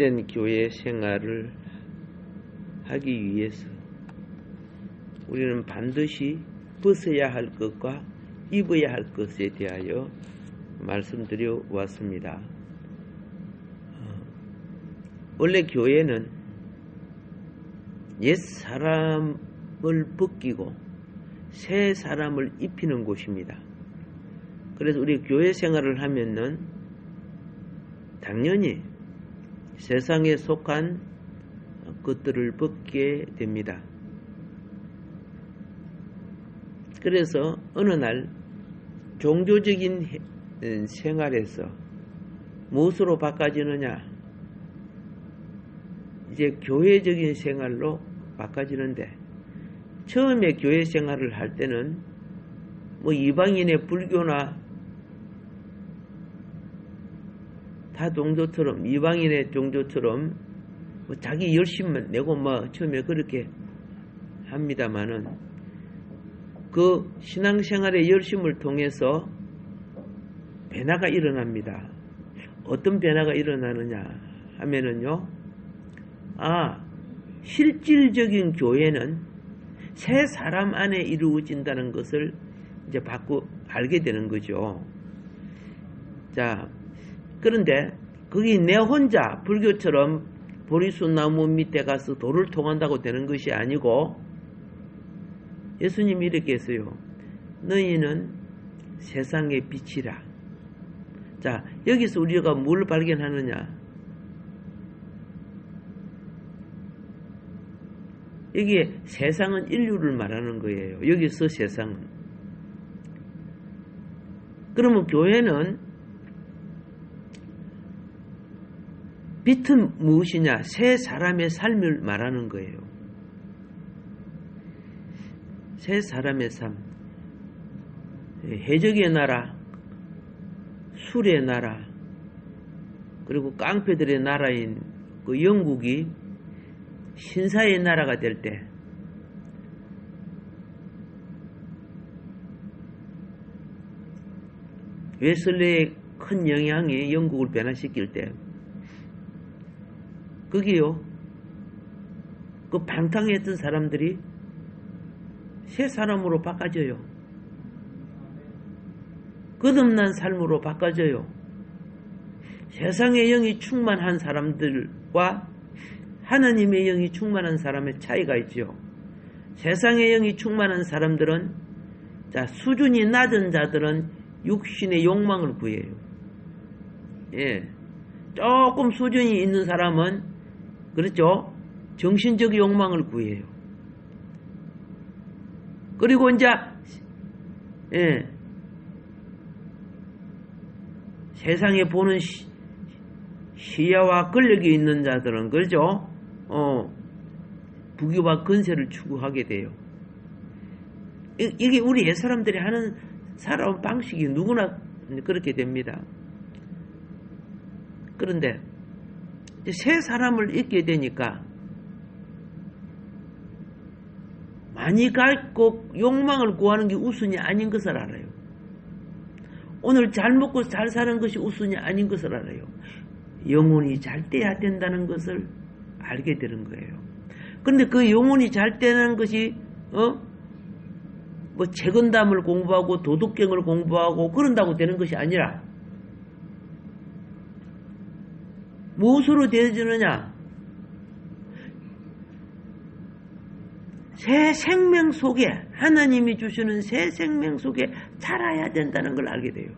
참된 교회 생활을 하기 위해서 우리는 반드시 벗어야 할 것과 입어야 할 것에 대하여 말씀드려 왔습니다. 원래 교회는 옛 사람을 벗기고 새 사람을 입히는 곳입니다. 그래서 우리 교회 생활을 하면은 당연히 세상에 속한 것들을 벗게 됩니다. 그래서 어느 날 종교적인 생활에서 무엇으로 바꿔지느냐? 이제 교회적인 생활로 바꿔지는데, 처음에 교회 생활을 할 때는 뭐 이방인의 불교나 다 종교처럼, 이방인의 종교처럼 뭐 자기 열심만 내고 뭐 처음에 그렇게 합니다마는, 그 신앙생활의 열심을 통해서 변화가 일어납니다. 어떤 변화가 일어나느냐 하면은요, 실질적인 교회는 새 사람 안에 이루어진다는 것을 이제 알게 되는 거죠. 자, 그런데 거기 내 혼자 불교처럼 보리수 나무 밑에 가서 돌을 통한다고 되는 것이 아니고, 예수님이 이렇게 했어요. 너희는 세상의 빛이라. 자, 여기서 우리가 뭘 발견하느냐? 여기에 세상은 인류를 말하는 거예요. 여기서 세상은. 그러면 교회는 빛은 무엇이냐? 새 사람의 삶을 말하는 거예요. 새 사람의 삶. 해적의 나라, 술의 나라, 그리고 깡패들의 나라인 그 영국이 신사의 나라가 될 때, 웨슬레의 큰 영향이 영국을 변화시킬 때, 거기요, 그 방탕했던 사람들이 새 사람으로 바꿔져요. 거듭난 삶으로 바꿔져요. 세상의 영이 충만한 사람들과 하나님의 영이 충만한 사람의 차이가 있죠. 세상의 영이 충만한 사람들은, 자, 수준이 낮은 자들은 육신의 욕망을 구해요. 예. 조금 수준이 있는 사람은, 그렇죠? 정신적 욕망을 구해요. 그리고 이제, 세상에 보는 시야와 권력이 있는 자들은, 그렇죠? 부귀와 건세를 추구하게 돼요. 이게 우리 옛 사람들이 하는 살아온 방식이 누구나 그렇게 됩니다. 그런데 새 사람을 잊게 되니까 많이 갖고 욕망을 구하는 게 우선이 아닌 것을 알아요. 오늘 잘 먹고 잘 사는 것이 우선이 아닌 것을 알아요. 영혼이 잘 돼야 된다는 것을 알게 되는 거예요. 그런데 그 영혼이 잘 되는 것이 뭐 재건담을 공부하고 도덕경을 공부하고 그런다고 되는 것이 아니라, 무엇으로 되어지느냐? 새 생명 속에, 하나님이 주시는 새 생명 속에 자라야 된다는 걸 알게 돼요.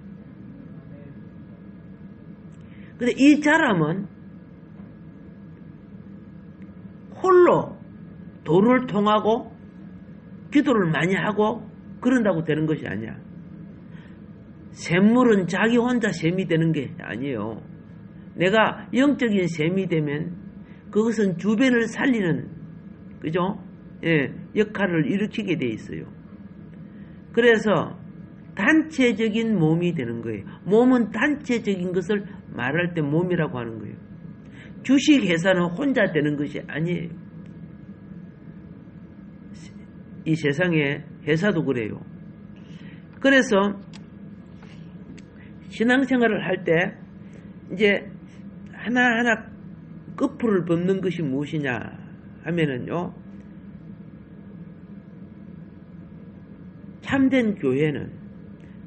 근데 이 자람은 홀로 도를 통하고 기도를 많이 하고 그런다고 되는 것이 아니야. 샘물은 자기 혼자 샘이 되는 게 아니에요. 내가 영적인 샘이 되면 그것은 주변을 살리는, 그죠? 역할을 일으키게 돼 있어요. 그래서 단체적인 몸이 되는 거예요. 몸은 단체적인 것을 말할 때 몸이라고 하는 거예요. 주식회사는 혼자 되는 것이 아니에요. 이 세상에 회사도 그래요. 그래서 신앙생활을 할 때 이제 하나하나 끝풀을 밟는 것이 무엇이냐 하면은요, 참된 교회는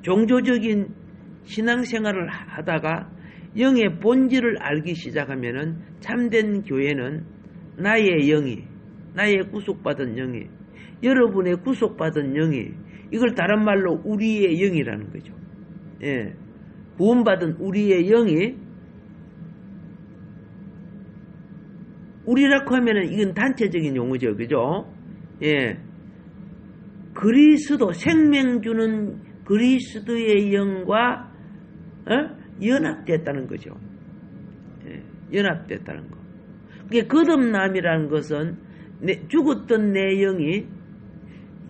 종교적인 신앙생활을 하다가 영의 본질을 알기 시작하면은 참된 교회는 나의 영이, 나의 구속받은 영이, 여러분의 구속받은 영이, 이걸 다른 말로 우리의 영이라는 거죠. 예. 구원받은 우리의 영이, 우리라고 하면은 이건 단체적인 용어죠. 그죠? 예. 그리스도, 생명 주는 그리스도의 영과 연합됐다는 거죠. 예, 연합됐다는 거. 그게 거듭남이라는 것은 죽었던 내 영이,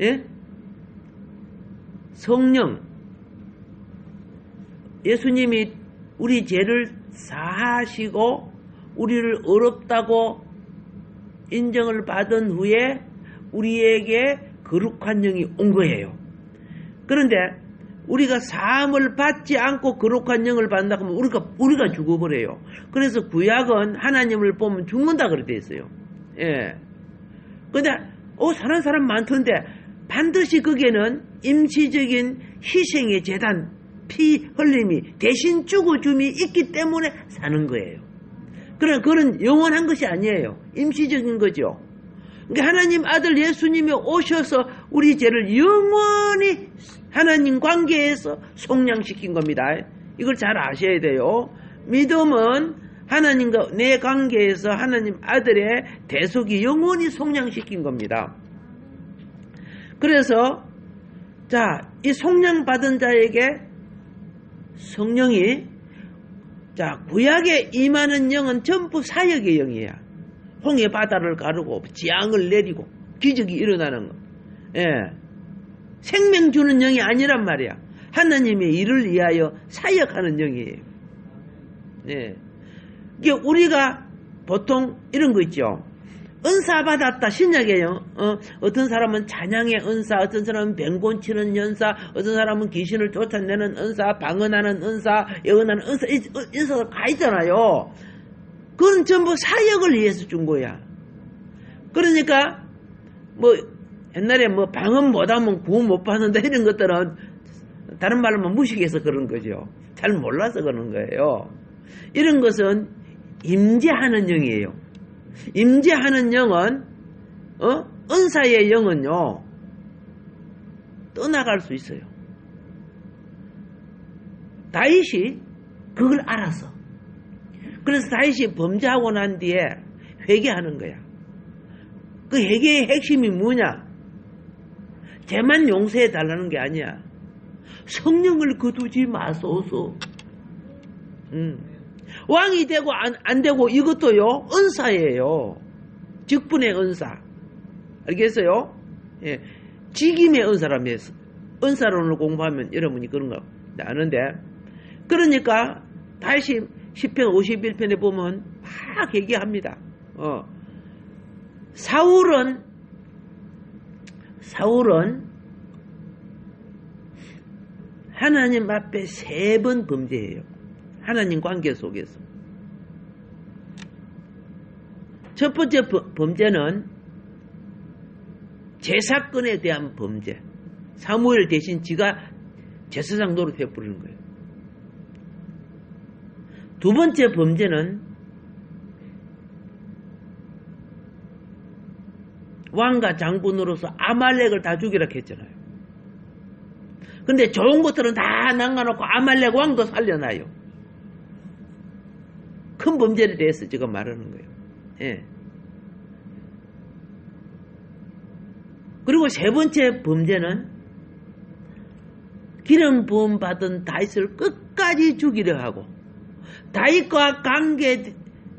예? 성령, 예수님이 우리 죄를 사하시고 우리를 의롭다고 인정을 받은 후에 우리에게 거룩한 영이 온 거예요. 그런데 우리가 사함을 받지 않고 거룩한 영을 받는다고 하면 우리가 죽어버려요. 그래서 구약은 하나님을 보면 죽는다 그렇게 돼 있어요. 예. 근데 사는 사람 많던데 반드시 거기에는 임시적인 희생의 제단, 피 흘림이 대신 죽어줌이 있기 때문에 사는 거예요. 그런 영원한 것이 아니에요. 임시적인 거죠. 그러니까 하나님 아들 예수님이 오셔서 우리 죄를 영원히 하나님 관계에서 속량시킨 겁니다. 이걸 잘 아셔야 돼요. 믿음은 하나님과 내 관계에서 하나님 아들의 대속이 영원히 속량시킨 겁니다. 그래서 이 속량받은 자에게 성령이, 구약에 임하는 영은 전부 사역의 영이야. 홍해 바다를 가르고 재앙을 내리고 기적이 일어나는 거. 예. 생명 주는 영이 아니란 말이야. 하나님의 일을 위하여 사역하는 영이에요. 예. 이게 우리가 보통 이런 거 있죠. 은사 받았다. 신약의 영. 어떤 사람은 찬양의 은사, 어떤 사람은 병곤 치는 연사, 어떤 사람은 귀신을 쫓아내는 은사, 방언하는 은사, 예언하는 은사, 은사가 다 있잖아요. 그건 전부 사역을 위해서 준 거야. 그러니까 옛날에 방언 못하면 구원 못 받는다 이런 것들은 다른 말로 무식해서 그런 거죠. 잘 몰라서 그런 거예요. 이런 것은 임재하는 영이에요. 임재하는 영은 은사의 영은요 떠나갈 수 있어요. 다윗이 그걸 알았어. 그래서 다윗이 범죄하고 난 뒤에 회개하는 거야. 그 회개의 핵심이 뭐냐? 죄만 용서해 달라는 게 아니야. 성령을 거두지 마소서. 왕이 되고 안 되고 이것도요 은사예요. 직분의 은사. 알겠어요? 예. 직임의 은사라면서 은사론을 공부하면 여러분이 그런 거 아는데, 그러니까 다시 10편 51편에 보면 막 얘기합니다. 사울은 하나님 앞에 3번 범죄해요. 하나님 관계 속에서. 첫 번째 범죄는 제사건에 대한 범죄. 사무엘 대신 지가 제사장 노릇해 부르는 거예요. 두 번째 범죄는 왕과 장군으로서 아말렉을 다 죽이라 했잖아요. 근데 좋은 것들은 다 남겨놓고 아말렉 왕도 살려놔요. 큰 범죄에 대해서 지금 말하는 거예요. 예. 그리고 세 번째 범죄는 기름 부음 받은 다윗을 끝까지 죽이려 하고 다윗과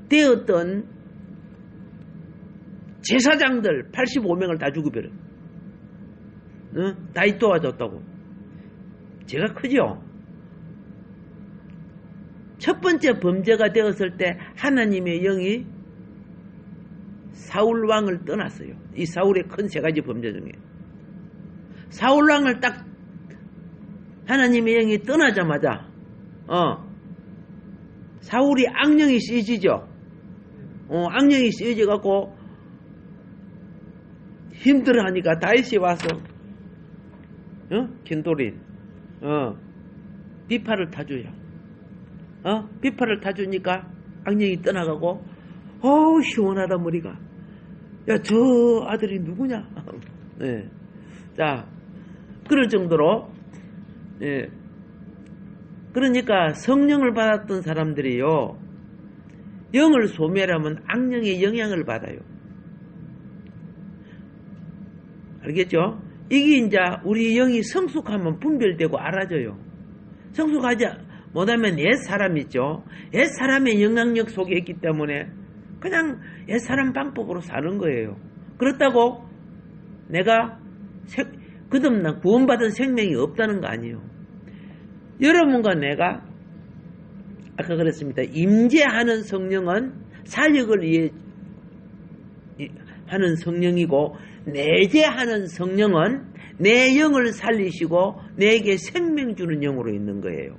관계되었던 제사장들 85명을 다 죽여버려. 다윗 도와줬다고. 죄가 크죠? 첫 번째 범죄가 되었을 때 하나님의 영이 사울 왕을 떠났어요. 이 사울의 큰 3가지 범죄 중에. 사울 왕을 딱 하나님의 영이 떠나자마자 사울이 악령이 씌지죠. 악령이 씌어져 갖고 힘들어하니까 다윗이 와서 켄도린 비파를 타줘요. 비파를 타주니까 악령이 떠나가고 시원하다 머리가. 야, 저 아들이 누구냐? 네. 자, 그럴 정도로 그러니까 성령을 받았던 사람들이요, 영을 소멸하면 악령의 영향을 받아요. 알겠죠? 이게 이제 우리 영이 성숙하면 분별되고 알아져요. 성숙하지 못하면 옛사람 있죠? 옛사람의 영향력 속에 있기 때문에 그냥 옛사람 방법으로 사는 거예요. 그렇다고 내가 거듭난 구원받은 생명이 없다는 거 아니에요. 여러분과 내가 아까 그랬습니다. 임재하는 성령은 사역을 위해 하는 성령이고, 내재하는 성령은 내 영을 살리시고 내게 생명 주는 영으로 있는 거예요.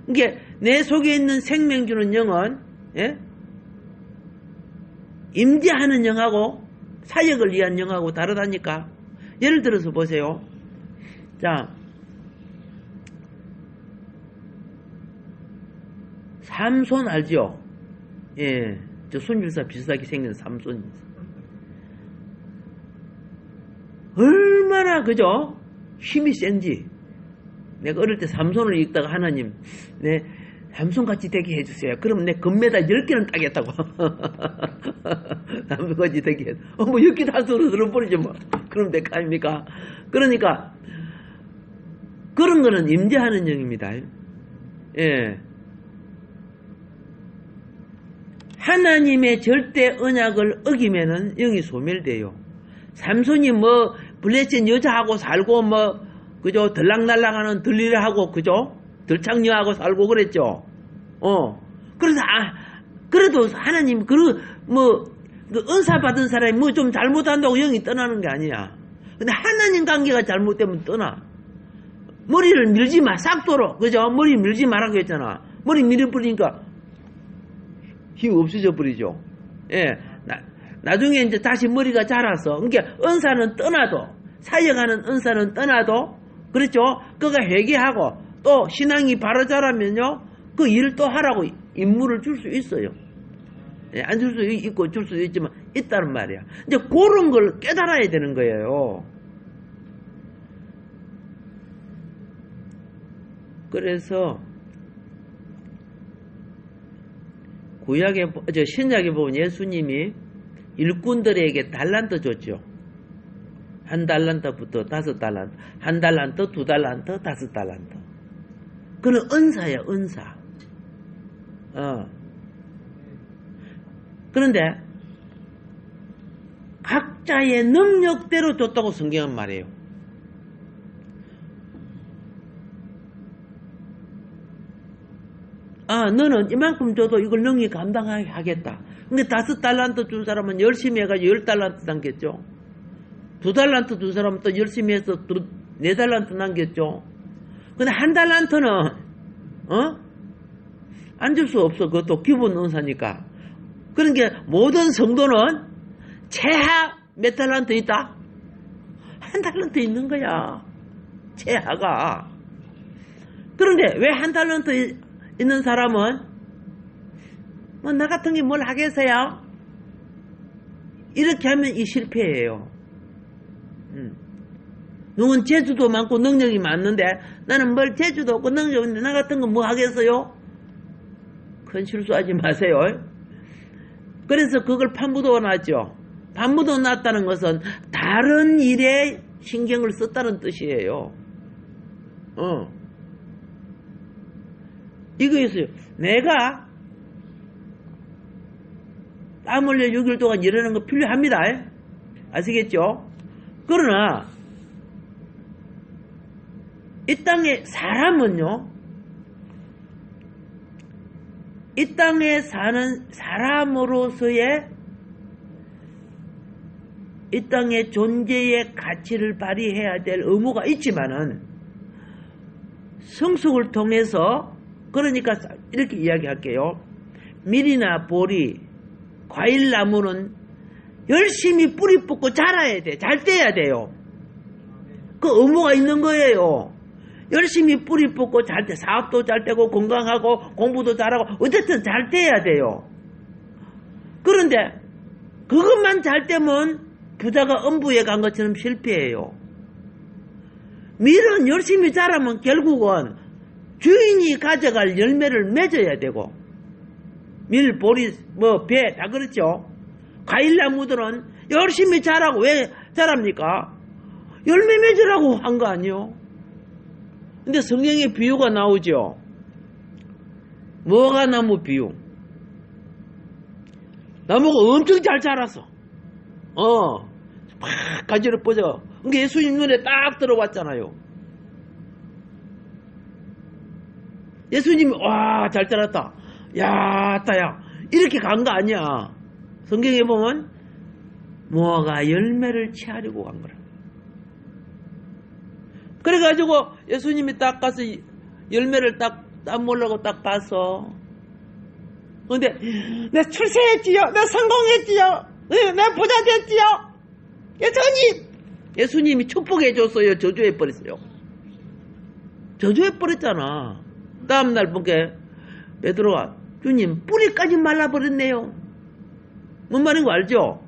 그러니까 내 속에 있는 생명 주는 영은 임재하는 영하고 사역을 위한 영하고 다르다니까. 예를 들어서 보세요. 자, 삼손 알죠? 예, 저 손율사 비슷하게 생긴 삼손. 얼마나 그죠? 힘이 센지. 내가 어릴 때 삼손을 읽다가 하나님, 삼손같이 되게 해주세요. 그러면 내 금메달 10개는 따겠다고. 삼손같이 되게 해. 뭐 10개 다 서로 들어버리죠 뭐. 그럼 될 거 아닙니까? 그러니까 그런 거는 임재하는 영입니다. 예. 하나님의 절대 언약을 어기면은 영이 소멸돼요. 삼손이 블레셋 여자하고 살고 그죠? 들락날락하는 들리라하고 그죠? 들창녀하고 살고 그랬죠. 그래서 그래도 하나님 그 은사 받은 사람이 좀 잘못한다고 영이 떠나는 게 아니야. 근데 하나님 관계가 잘못되면 떠나. 머리를 밀지 마, 싹도로. 그죠? 머리 밀지 말라고 했잖아. 머리 밀어버리니까 힘이 없어져 버리죠. 예. 나중에 이제 다시 머리가 자라서, 그러니까 은사는 떠나도, 사역하는 은사는 떠나도, 그렇죠? 그가 회개하고, 또 신앙이 바로 자라면요, 그 일을 또 하라고 임무를 줄 수 있어요. 예, 안 줄 수 있고 줄 수도 있지만, 있다는 말이야. 이제 그런 걸 깨달아야 되는 거예요. 그래서, 신약에 보면 예수님이 일꾼들에게 달란트 줬죠. 1달란트부터 5달란트, 1달란트, 2달란트, 5달란트. 그는 은사야, 은사. 그런데 각자의 능력대로 줬다고 성경은 말해요. 너는 이만큼 줘도 이걸 능히 감당하게 하겠다. 근데 5달란트 준 사람은 열심히 해가지고 10달란트 남겼죠. 2달란트 준 사람은 또 열심히 해서 4달란트 남겼죠. 근데 1달란트는, 안 줄 수 없어. 그것도 기본 은사니까. 그러니까 모든 성도는 최하 몇 달란트 있다? 1달란트 있는 거야. 최하가. 그런데 왜 1달란트 있는 사람은 나 같은 게 뭘 하겠어요? 이렇게 하면 이 실패예요. 누군 재주도 많고 능력이 많는데 나는 뭘 재주도 없고 능력이 없는데 나 같은 건 뭐 하겠어요? 큰 실수하지 마세요. 그래서 그걸 판부도 났죠. 판부도 났다는 것은 다른 일에 신경을 썼다는 뜻이에요. 이거였어요. 내가 땀 흘려 6일 동안 일하는 거 필요합니다. 아시겠죠? 그러나 이 땅에 사람은요, 이 땅에 사는 사람으로서의 이 땅의 존재의 가치를 발휘해야 될 의무가 있지만은 성숙을 통해서, 그러니까 이렇게 이야기할게요. 밀이나 보리, 과일나무는 열심히 뿌리 뽑고 자라야 돼. 잘 떼야 돼요. 그 의무가 있는 거예요. 열심히 뿌리 뽑고 잘 때, 사업도 잘 되고 건강하고 공부도 잘하고 어쨌든 잘 떼야 돼요. 그런데 그것만 잘 떼면 부자가 음부에 간 것처럼 실패해요. 밀은 열심히 자라면 결국은 주인이 가져갈 열매를 맺어야 되고, 밀, 보리, 배 다 그렇죠. 과일나무들은 열심히 자라고 왜 자랍니까? 열매 맺으라고 한 거 아니요? 근데 성경에 비유가 나오죠. 뭐가 나무 비유? 나무가 엄청 잘 자랐어. 막 가지를 뻗어. 그게 예수님 눈에 딱 들어왔잖아요. 예수님이 와, 잘 자랐다. 야, 따야. 이렇게 간 거 아니야. 성경에 보면 무화과 열매를 취하려고 간 거라. 그래가지고 예수님이 딱 가서 열매를 딱 따먹으려고 딱 봤어. 근데 내 출세했지요. 내 성공했지요. 내 부자 됐지요. 예수님이 축복해 줬어요. 저주해 버렸어요. 저주해 버렸잖아. 다음날 보게 베드로가 주님 뿌리까지 말라버렸네요. 뭔 말인 거 알죠?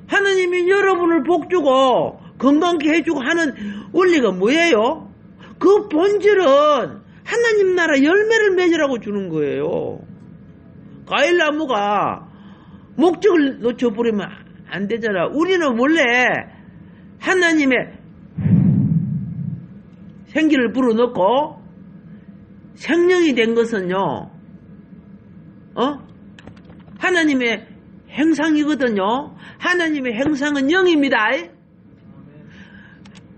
하나님이 여러분을 복주고 건강케 해주고 하는 원리가 뭐예요? 그 본질은 하나님 나라 열매를 맺으라고 주는 거예요. 과일나무가 목적을 놓쳐버리면 안 되잖아. 우리는 원래 하나님의 생기를 불어넣고 생명이 된 것은요, 하나님의 행상이거든요. 하나님의 행상은 영입니다.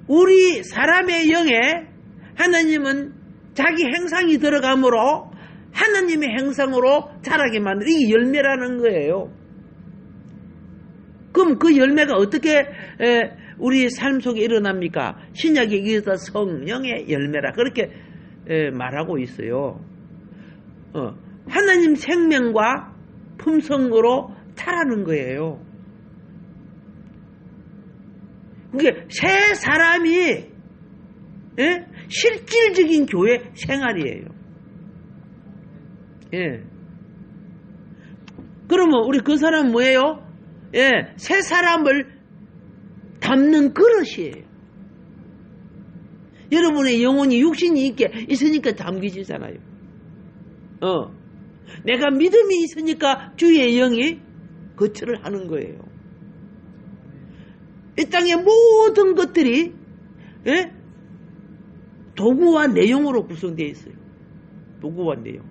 우리 사람의 영에 하나님은 자기 행상이 들어가므로 하나님의 행상으로 자라게 만들, 이게 열매라는 거예요. 그럼 그 열매가 어떻게 우리 삶 속에 일어납니까? 신약에 의해서 성령의 열매라 그렇게 말하고 있어요. 하나님 생명과 품성으로 자라는 거예요. 그게 새 사람이 실질적인 교회 생활이에요. 예. 그러면 우리 그 사람은 뭐예요? 새 사람을 담는 그릇이에요. 여러분의 영혼이 육신이 있으니까 담기시잖아요. 내가 믿음이 있으니까 주의 영이 거처를 하는 거예요. 이 땅의 모든 것들이 도구와 내용으로 구성되어 있어요. 도구와 내용.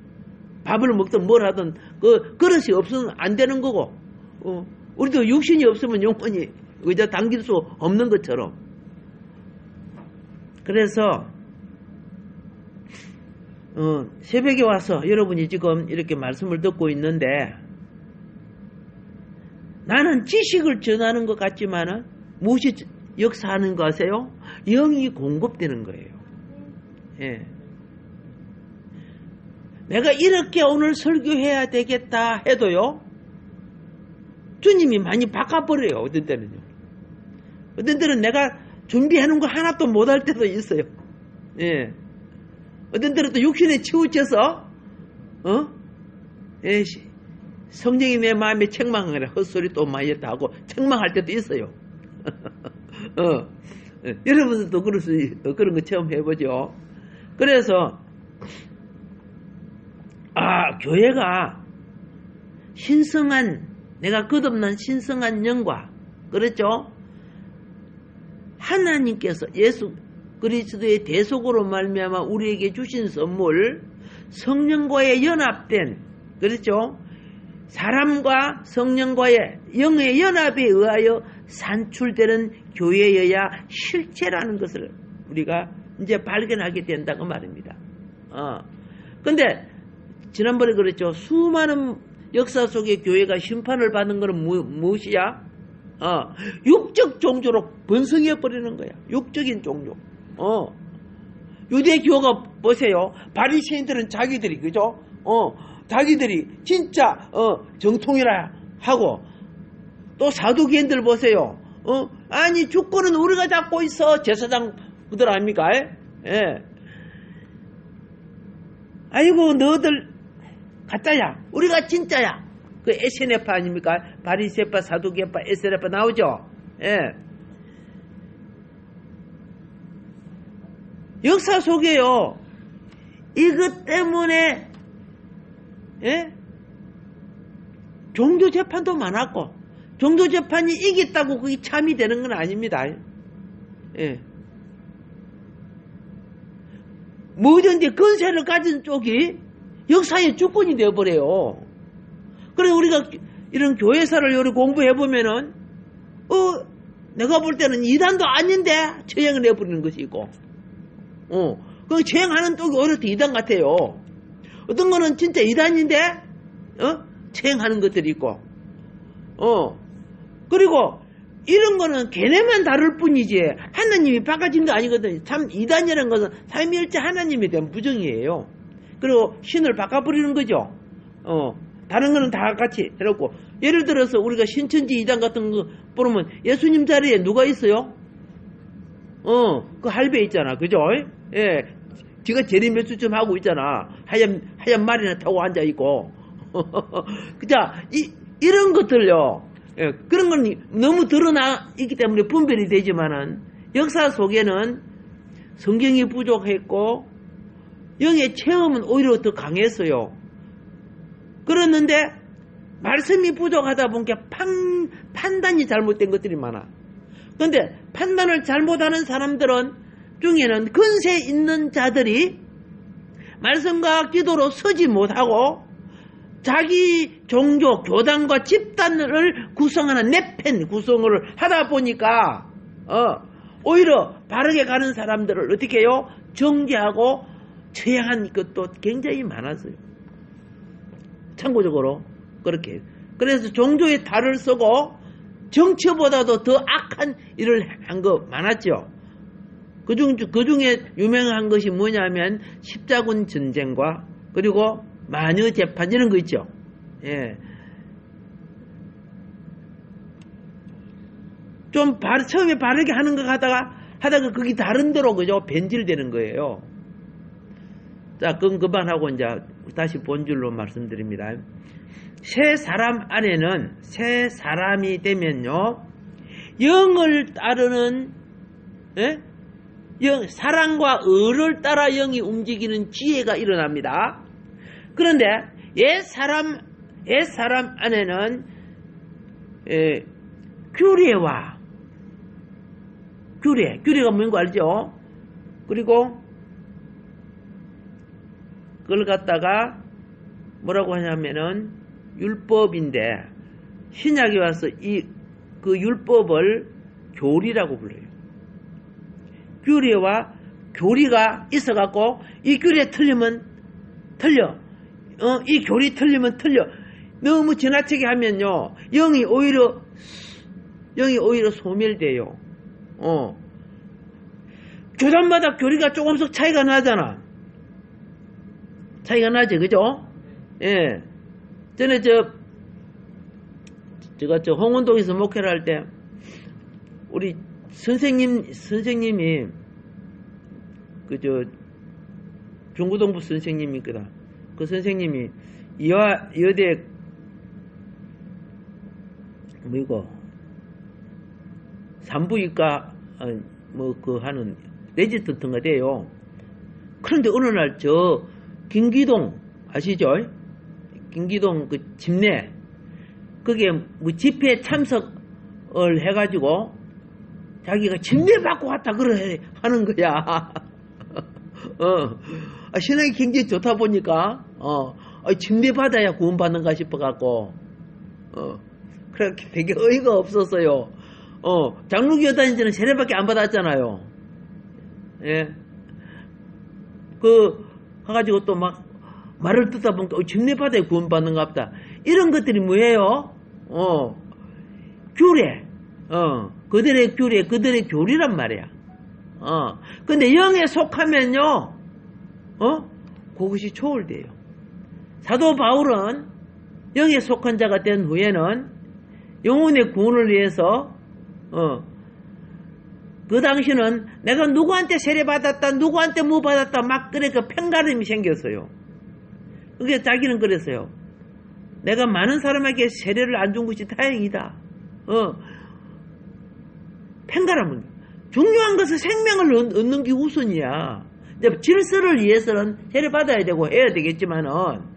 밥을 먹든 뭘 하든 그 그릇이 없으면 안 되는 거고, 우리도 육신이 없으면 영혼이 의자 당길 수 없는 것처럼. 그래서 새벽에 와서 여러분이 지금 이렇게 말씀을 듣고 있는데, 나는 지식을 전하는 것 같지만은 무엇이 역사하는 거 아세요? 영이 공급되는 거예요. 예. 내가 이렇게 오늘 설교해야 되겠다 해도요, 주님이 많이 바꿔버려요. 어떤 때는요. 어떤 때는 내가 준비하는 거 하나도 못할 때도 있어요. 예. 어떤 때는 또 육신에 치우쳐서 성령이 내 마음에 책망하라 헛소리 또 많이 했다 하고 책망할 때도 있어요. 여러분들도 그런 거 체험해 보죠. 그래서 교회가 신성한, 내가 끝없는 신성한 영과, 그렇죠? 하나님께서 예수 그리스도의 대속으로 말미암아 우리에게 주신 선물, 성령과의 연합된, 그렇죠? 사람과 성령과의 영의 연합에 의하여 산출되는 교회여야 실체라는 것을 우리가 이제 발견하게 된다고 말입니다. 근데 지난번에 그랬죠. 수많은 역사 속에 교회가 심판을 받는 것은 무엇이야? 육적 종교로 번성해 버리는 거야. 육적인 종교. 유대교가 보세요. 바리새인들은 자기들이, 그죠? 자기들이 진짜 정통이라 하고, 또 사두개인들 보세요. 아니 주권은 우리가 잡고 있어. 제사장 그들 아닙니까? 예. 아이고 너들 가짜야. 우리가 진짜야. 그 에세네파 아닙니까? 바리새파, 사두개파, 에세네파 나오죠. 예. 역사 속에요. 이것 때문에 예? 종교 재판도 많았고, 종교 재판이 이겼다고 그게 참이 되는 건 아닙니다. 예. 뭐든지 건세를 가진 쪽이 역사의 주권이 되어버려요. 그래서 우리가 이런 교회사를 요리 공부해보면은, 내가 볼 때는 이단도 아닌데 처형을 해버리는 것이 있고, 그 처형하는 쪽이 오히려 더 이단 같아요. 어떤 거는 진짜 이단인데, 처형하는 것들이 있고, 그리고 이런 거는 걔네만 다룰 뿐이지 하나님이 바꿔진 거 아니거든요. 참 이단이라는 것은 삼위일체 하나님에 대한 부정이에요. 그리고 신을 바꿔버리는 거죠. 다른 거는 다 같이 해놓고, 예를 들어서 우리가 신천지 이단 같은 거 보면 예수님 자리에 누가 있어요? 그 할배 있잖아. 그죠? 예. 지가 재림매수좀 하고 있잖아. 하얀 말이나 타고 앉아있고. 자, 이런 것들요. 예, 그런 건 너무 드러나 있기 때문에 분별이 되지만은, 역사 속에는 성경이 부족했고, 영의 체험은 오히려 더 강했어요. 그랬는데, 말씀이 부족하다 보니까 판단이 잘못된 것들이 많아. 그런데 판단을 잘못하는 사람들은 중에는 근세 있는 자들이 말씀과 기도로 서지 못하고 자기 종교, 교단과 집단을 구성하는 내팬 구성을 하다 보니까 오히려 바르게 가는 사람들을 어떻게 해요? 정죄하고 처형한 것도 굉장히 많았어요. 참고적으로 그렇게. 그래서 종교의 탈을 쓰고 정치보다도 더 악한 일을 한 거 많았죠. 그 중에 유명한 것이 뭐냐면 십자군 전쟁과 그리고 마녀 재판 이런 거 있죠. 예. 좀 처음에 바르게 하는 거 하다가 그게 다른 데로 그죠? 변질되는 거예요. 자, 그럼 그만하고 이제 다시 본줄로 말씀드립니다. 새 사람 안에는, 새 사람이 되면요, 영을 따르는, 예? 사랑과 의를 따라 영이 움직이는 지혜가 일어납니다. 그런데 옛 사람 안에는 규례가 뭔지 알죠? 그리고 그걸 갖다가 뭐라고 하냐면은 율법인데, 신약에 와서 그 율법을 교리라고 불러요. 규례와 교리가 있어갖고 이 규례 틀리면 틀려, 이 교리 틀리면 틀려. 너무 지나치게 하면요, 영이 오히려 소멸돼요. 교단마다 교리가 조금씩 차이가 나잖아. 차이가 나지, 그죠? 예. 전에 제가 홍원동에서 목회를 할 때, 우리 선생님이, 중고등부 선생님이거든. 그 선생님이 여대, 산부인과, 하는, 레지던트가 돼요. 그런데 어느 날 김기동, 아시죠? 김기동 집내, 그게 집회에 참석을 해가지고 자기가 집내 받고 왔다 그래 하는 거야. 신앙이 굉장히 좋다 보니까 집내 받아야 구원받는가 싶어갖고 그렇게 되게 어이가 없었어요. 장로교회 다닌 지는 세례밖에 안 받았잖아요. 예. 가가지고 또 막 말을 듣다 보니까 집내 받아야 구원받는가 보다. 이런 것들이 뭐예요? 규례. 그들의 규례, 그들의 교리란 말이야. 근데 영에 속하면요, 그것이 초월돼요. 사도 바울은 영에 속한 자가 된 후에는 영혼의 구원을 위해서 그 당시는 내가 누구한테 세례받았다, 누구한테 뭐 받았다, 막 그래 그 편가름이 생겼어요. 그게 자기는 그랬어요. 내가 많은 사람에게 세례를 안 준 것이 다행이다. 편가름은 중요한 것은 생명을 얻는 게 우선이야. 이제 질서를 위해서는 세례받아야 되고 해야 되겠지만은,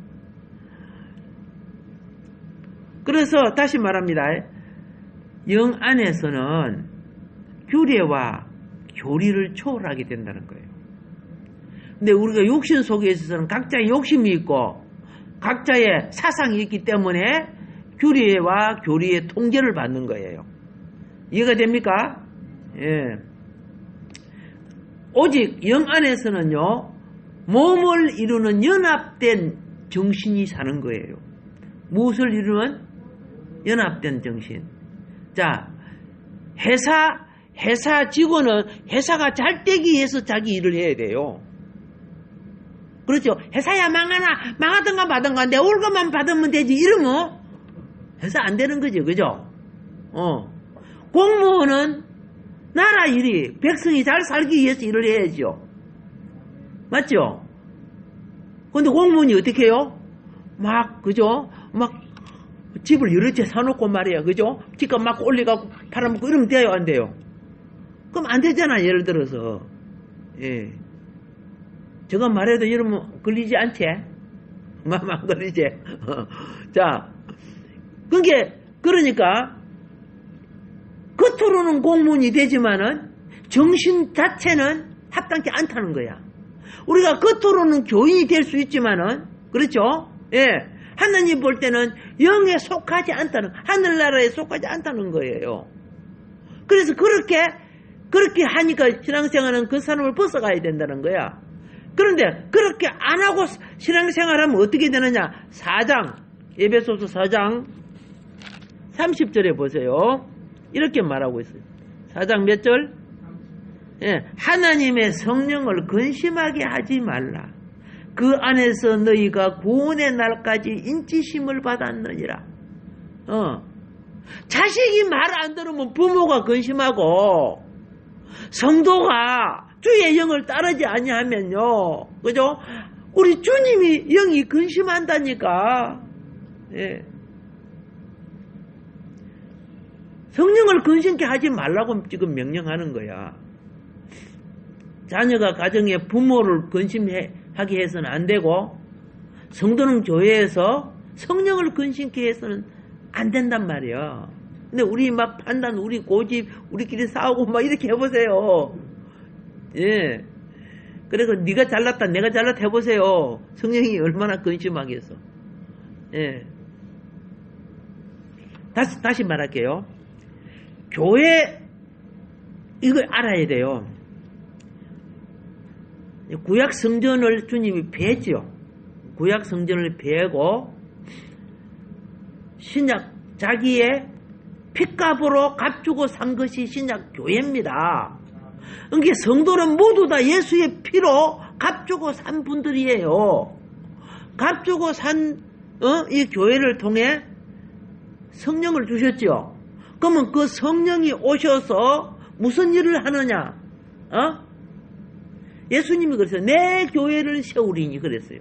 그래서 다시 말합니다. 영 안에서는 규례와 교리를 초월하게 된다는 거예요. 근데 우리가 욕심 속에 있어서는 각자의 욕심이 있고 각자의 사상이 있기 때문에 규례와 교리의 통제를 받는 거예요. 이해가 됩니까? 예. 오직 영 안에서는요, 몸을 이루는 연합된 정신이 사는 거예요. 무엇을 이루는? 연합된 정신. 자, 회사 직원은 회사가 잘 되기 위해서 자기 일을 해야 돼요. 그렇죠? 회사야 망하든가 마든가 내 월급만 받으면 되지 이러면 회사 안 되는 거죠. 그죠? 공무원은 나라 일이 백성이 잘 살기 위해서 일을 해야죠. 맞죠? 근데 공무원이 어떻게 해요? 그죠? 집을 여러 채 사놓고 말이야. 그죠? 집값 막 올려갖고 팔아먹고 이러면 돼요? 안 돼요? 그럼 안 되잖아. 예를 들어서. 예. 저거 말해도 이러면 걸리지 않지? 안 걸리지? 자. 그러니까, 겉으로는 공무원이 되지만은, 정신 자체는 합당치 않다는 거야. 우리가 겉으로는 교인이 될 수 있지만은, 그렇죠? 예. 하나님 볼 때는 영에 속하지 않다는, 하늘나라에 속하지 않다는 거예요. 그래서 그렇게 하니까 신앙생활은 그 사람을 벗어가야 된다는 거야. 그런데 그렇게 안 하고 신앙생활하면 어떻게 되느냐? 4장, 에베소서 4장 30절에 보세요. 이렇게 말하고 있어요. 4장 몇 절? 예, 하나님의 성령을 근심하게 하지 말라. 그 안에서 너희가 구원의 날까지 인치심을 받았느니라. 자식이 말 안 들으면 부모가 근심하고 성도가 주의 영을 따르지 아니하면요, 그죠? 우리 주님이 영이 근심한다니까. 예. 성령을 근심케 하지 말라고 지금 명령하는 거야. 자녀가 가정에 부모를 근심하게 해서는 안 되고, 성도는 교회에서 성령을 근심케 해서는 안 된단 말이야. 근데 우리 막 판단, 우리 고집, 우리끼리 싸우고 막 이렇게 해보세요. 예. 그래서 네가 잘났다, 내가 잘났다 해보세요. 성령이 얼마나 근심하겠어. 예. 다시 말할게요. 교회, 이걸 알아야 돼요. 구약 성전을 주님이 베죠. 구약 성전을 베고 신약 자기의 핏값으로 값주고 산 것이 신약 교회입니다. 그러니까 성도는 모두 다 예수의 피로 값주고 산 분들이에요. 값주고 산 이 교회를 통해 성령을 주셨죠. 그러면 그 성령이 오셔서 무슨 일을 하느냐? 예수님이 그랬어요. 내 교회를 세우리니 그랬어요.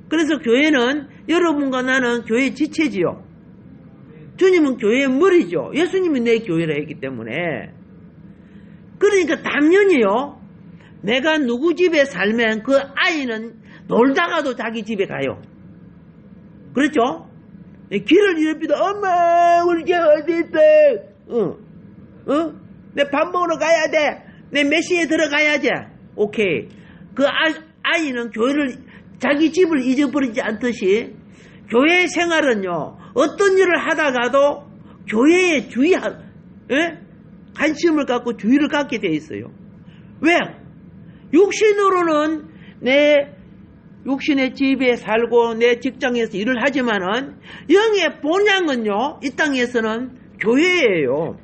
그래서 교회는 여러분과 나는 교회의 지체지요. 주님은 교회의 머리죠. 예수님이 내 교회라 했기 때문에. 그러니까 당연히요, 내가 누구 집에 살면 그 아이는 놀다가도 자기 집에 가요. 그렇죠? 길을 잃어비도 엄마 우리 집 어디 있어? 내 밥 먹으러 가야 돼. 내 몇 시에 들어가야지. 오케이. 그 아이는 교회를, 자기 집을 잊어버리지 않듯이 교회 생활은요, 어떤 일을 하다가도 교회에 관심을 갖고 주의를 갖게 돼 있어요. 왜? 육신으로는 내 육신의 집에 살고 내 직장에서 일을 하지만은 영의 본향은요, 이 땅에서는 교회예요.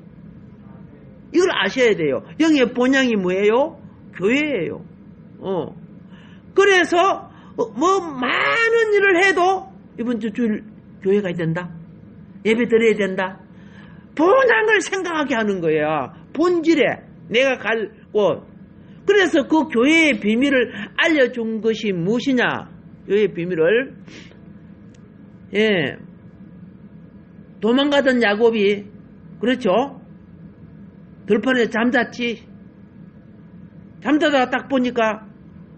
이걸 아셔야 돼요. 영의 본향이 뭐예요? 교회예요. 그래서 뭐 많은 일을 해도 이번 주 주일 교회 가야 된다. 예배 드려야 된다. 본향을 생각하게 하는 거야. 본질에 내가 갈 곳. 그래서 그 교회의 비밀을 알려준 것이 무엇이냐? 교회의 비밀을 도망가던 야곱이 그렇죠? 들판에 잠잤지. 잠자다가 딱 보니까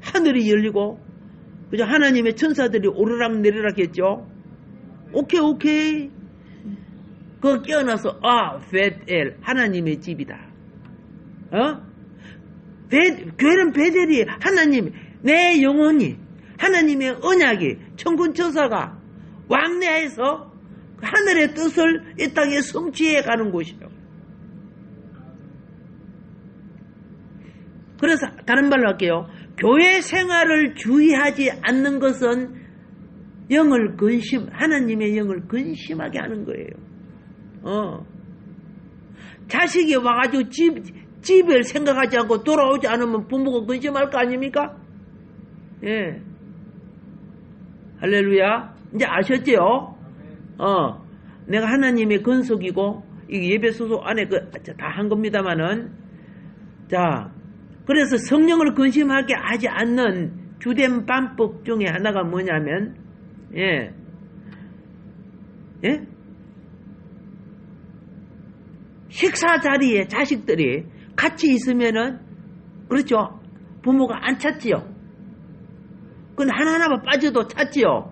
하늘이 열리고 그죠? 하나님의 천사들이 오르락 내리락 했죠. 오케이. 그거 깨어나서 베델 하나님의 집이다. 교회는 베델이 하나님 내 영혼이 하나님의 언약이 천군천사가 왕래해서 하늘의 뜻을 이 땅에 성취해 가는 곳이에요. 그래서 다른 말로 할게요. 교회 생활을 주의하지 않는 것은 하나님의 영을 근심하게 하는 거예요. 자식이 와가지고 집을 생각하지 않고 돌아오지 않으면 부모가 근심할 거 아닙니까? 예. 할렐루야. 이제 아셨죠? 내가 하나님의 근속이고, 이게 예배 소속 안에 다 한 겁니다만은, 자, 그래서 성령을 근심하게 하지 않는 주된 반법 중에 하나가 뭐냐면, 식사 자리에 자식들이 같이 있으면은, 그렇죠. 부모가 안 찾지요. 그건 하나하나 빠져도 찾지요.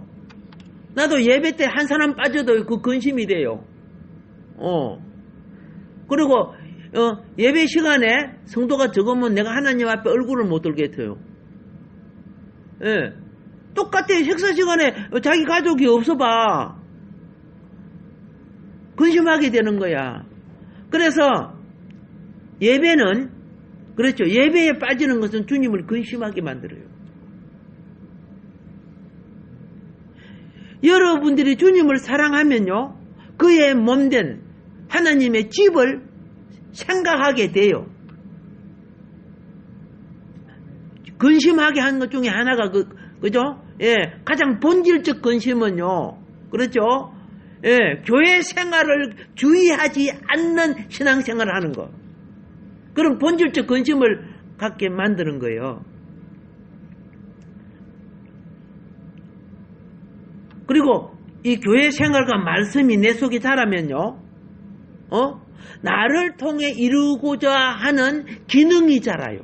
나도 예배 때 한 사람 빠져도 그 근심이 돼요. 그리고, 예배 시간에 성도가 적으면 내가 하나님 앞에 얼굴을 못 들겠어요. 예. 똑같아요. 식사 시간에 자기 가족이 없어 봐. 근심하게 되는 거야. 그래서 예배는, 그렇죠. 예배에 빠지는 것은 주님을 근심하게 만들어요. 여러분들이 주님을 사랑하면요, 그의 몸된 하나님의 집을 생각하게 돼요. 근심하게 하는 것 중에 하나가 그죠? 예, 가장 본질적 근심은요, 그렇죠? 예, 교회 생활을 주의하지 않는 신앙생활을 하는 것. 그런 본질적 근심을 갖게 만드는 거예요. 그리고 이 교회 생활과 말씀이 내 속에 자라면요, 나를 통해 이루고자 하는 기능이 자라요.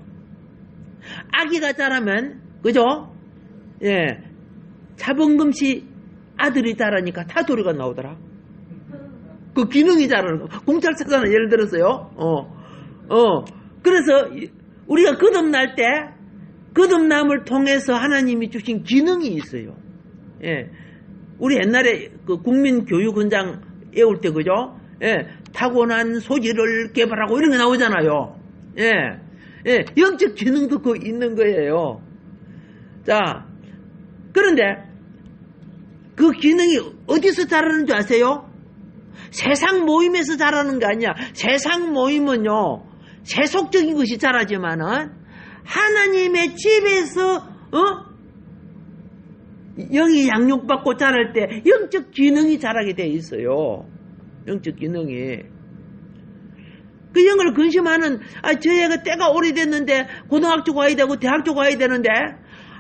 아기가 자라면, 그죠? 예, 차범금씨 아들이 자라니까 타도리가 나오더라. 그 기능이 자라는 거. 공찰차잖아, 예를 들어서요. 그래서 우리가 거듭날 때, 거듭남을 통해서 하나님이 주신 기능이 있어요. 예. 우리 옛날에 그 국민교육원장 외울 때, 그죠? 예, 타고난 소질을 개발하고 이런 게 나오잖아요. 예, 영적 기능도 그 있는 거예요. 자, 그런데 그 기능이 어디서 자라는 줄 아세요? 세상 모임에서 자라는 게 아니야. 세상 모임은요, 세속적인 것이 자라지만은 하나님의 집에서 영이 양육받고 자랄 때 영적 기능이 자라게 돼 있어요. 영적 기능이. 그 영을 근심하는, 저 애가 때가 오래됐는데 고등학교 가야 되고 대학교 가야 되는데,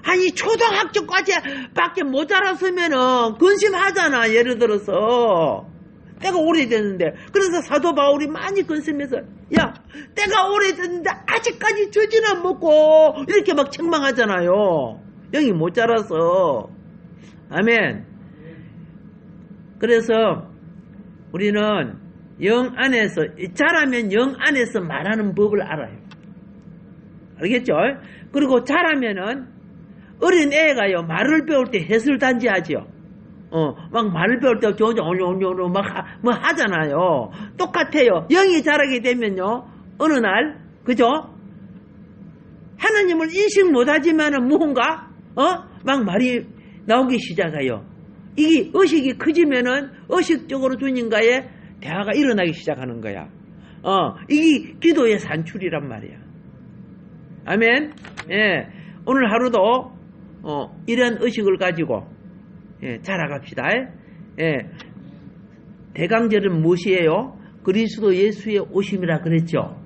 아니 초등학교까지 밖에 못 자랐으면은 근심하잖아. 예를 들어서 때가 오래됐는데. 그래서 사도 바울이 많이 근심해서, 야, 때가 오래됐는데 아직까지 젖이나 먹고 이렇게 막 책망하잖아요. 영이 못 자라서. 아멘. 그래서 우리는 영 안에서, 자라면 영 안에서 말하는 법을 알아요. 알겠죠? 그리고 자라면은 어린 애가요, 말을 배울 때 해설단지 하죠. 막 말을 배울 때 오뇨 막 하잖아요. 똑같아요. 영이 자라게 되면요, 어느 날, 그죠? 하나님을 인식 못하지만은 무언가, 막 말이 나오기 시작해요. 이게 의식이 커지면은 의식적으로 주님과의 대화가 일어나기 시작하는 거야. 이게 기도의 산출이란 말이야. 아멘. 예. 오늘 하루도 이런 의식을 가지고 자라갑시다. 대강절은 무엇이에요? 그리스도 예수의 오심이라 그랬죠.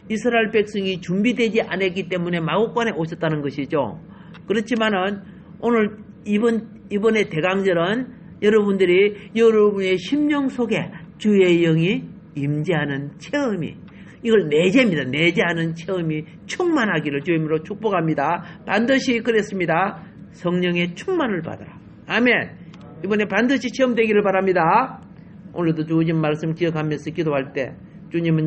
이스라엘 백성이 준비되지 않았기 때문에 마구간에 오셨다는 것이죠. 그렇지만은 오늘 이번에 대강절은 여러분의 심령 속에 주의 영이 임재하는 체험이, 이걸 내재입니다. 내재하는 체험이 충만하기를 주님으로 축복합니다. 반드시 그랬습니다. 성령의 충만을 받아라. 아멘. 이번에 반드시 체험되기를 바랍니다. 오늘도 주어진 말씀 기억하면서 기도할 때 주님은